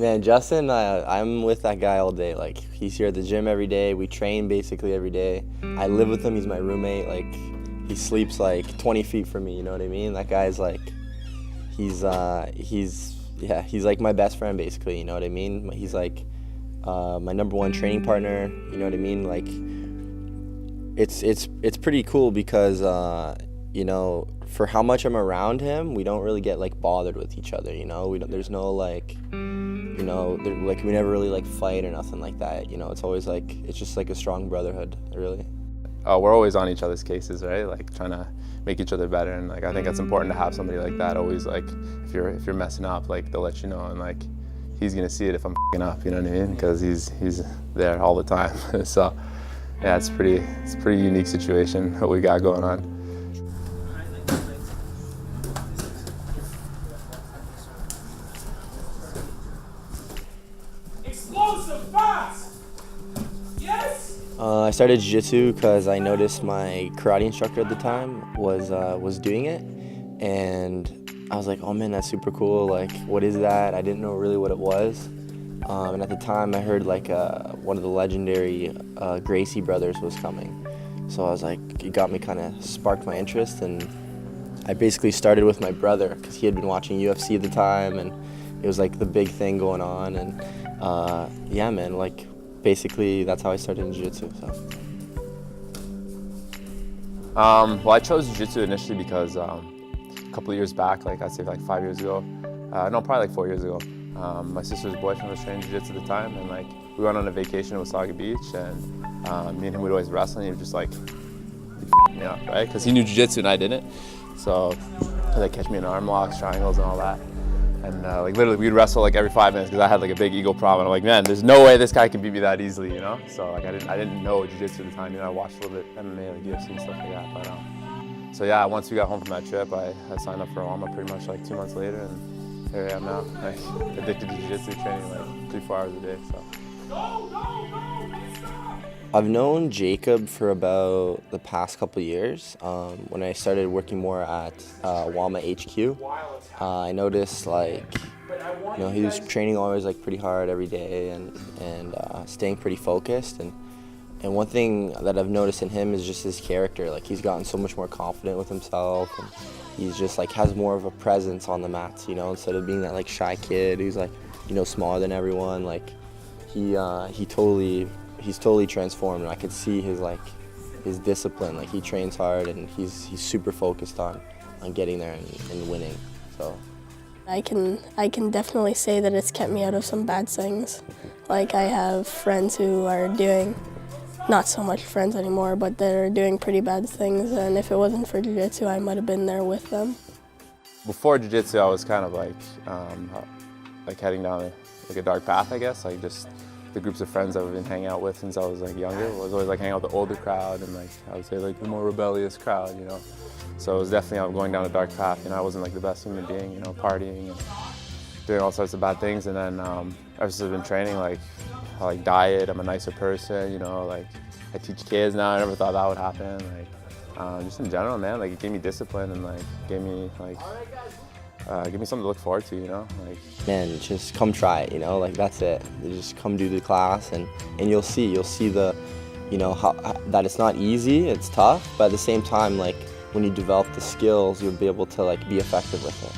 Man, Justin, I'm with that guy all day. Like, he's here at the gym every day. We train basically every day. I live with him. He's my roommate. Like, he sleeps like 20 feet from me. You know what I mean? That guy's like, he's like my best friend basically. You know what I mean? He's like my #1 training partner. You know what I mean? Like, it's pretty cool because you know, for how much I'm around him, we don't really get like bothered with each other. You know, there's no like, you know, like we never really like fight or nothing like that. You know, it's always like, it's just like a strong brotherhood, really. We're always on each other's cases, right? Like trying to make each other better, and like I think it's important to have somebody like that. Always like if you're messing up, like they'll let you know, and like he's gonna see it if I'm f***ing up, you know what I mean? Because he's there all the time. So yeah, it's a pretty unique situation what we got going on. Explosive, fast! Yes! I started jiu-jitsu because I noticed my karate instructor at the time was doing it, and I was like, oh man, that's super cool. Like, what is that? I didn't know really what it was. And at the time, I heard like one of the legendary Gracie brothers was coming, so I was like, it got me kind of sparked my interest, and I basically started with my brother because he had been watching UFC at the time, and it was like the big thing going on, and yeah, man, like basically that's how I started in jiu-jitsu. So. Well, I chose jiu-jitsu initially because a couple of years back, like I'd say like 5 years ago, no, probably like 4 years ago, my sister's boyfriend was training jiu-jitsu at the time, and like we went on a vacation in Wasaga Beach, and me and him would always wrestle, and he would just like, me up, right? Because he knew jiu-jitsu and I didn't. So he'd like catch me in arm locks, triangles, and all that. And like literally we'd wrestle like every 5 minutes because I had like a big ego problem. I'm like, man, there's no way this guy can beat me that easily, you know? So like I didn't know jiu-jitsu at the time. You know, I watched a little bit MMA, like UFC and stuff like that. But so yeah, once we got home from that trip, I signed up for Alma pretty much like 2 months later, and here I am now, like addicted to jiu-jitsu, training like 3-4 hours a day. So. Go, go, go! Stop! I've known Jacob for about the past couple of years. When I started working more at Walma HQ, I noticed like, you know, he was training always like pretty hard every day and staying pretty focused. And one thing that I've noticed in him is just his character. Like he's gotten so much more confident with himself, and he's just like has more of a presence on the mats. You know, instead of being that like shy kid who's like, you know, smaller than everyone. Like he's totally transformed, and I could see his discipline. Like he trains hard, and he's super focused on getting there and winning. So I can definitely say that it's kept me out of some bad things. Like I have friends who are doing, not so much friends anymore, but they're doing pretty bad things, and if it wasn't for jiu-jitsu, I might have been there with them. Before jiu-jitsu, I was kind of like heading down like a dark path, I guess. Like just the groups of friends I've been hanging out with since I was like younger. I was always like hanging out with the older crowd, and like I would say like the more rebellious crowd, you know. So it was definitely going down a dark path. You know, I wasn't like the best human being, you know, partying and doing all sorts of bad things. And then ever since I've been training, like I like diet, I'm a nicer person, you know, like I teach kids now. I never thought that would happen. Like just in general, man, like it gave me discipline, and like gave me something to look forward to, you know? Like, man, just come try it, you know, like that's it. You just come do the class, and you'll see the, you know, how that it's not easy, it's tough, but at the same time, like when you develop the skills, you'll be able to like be effective with it.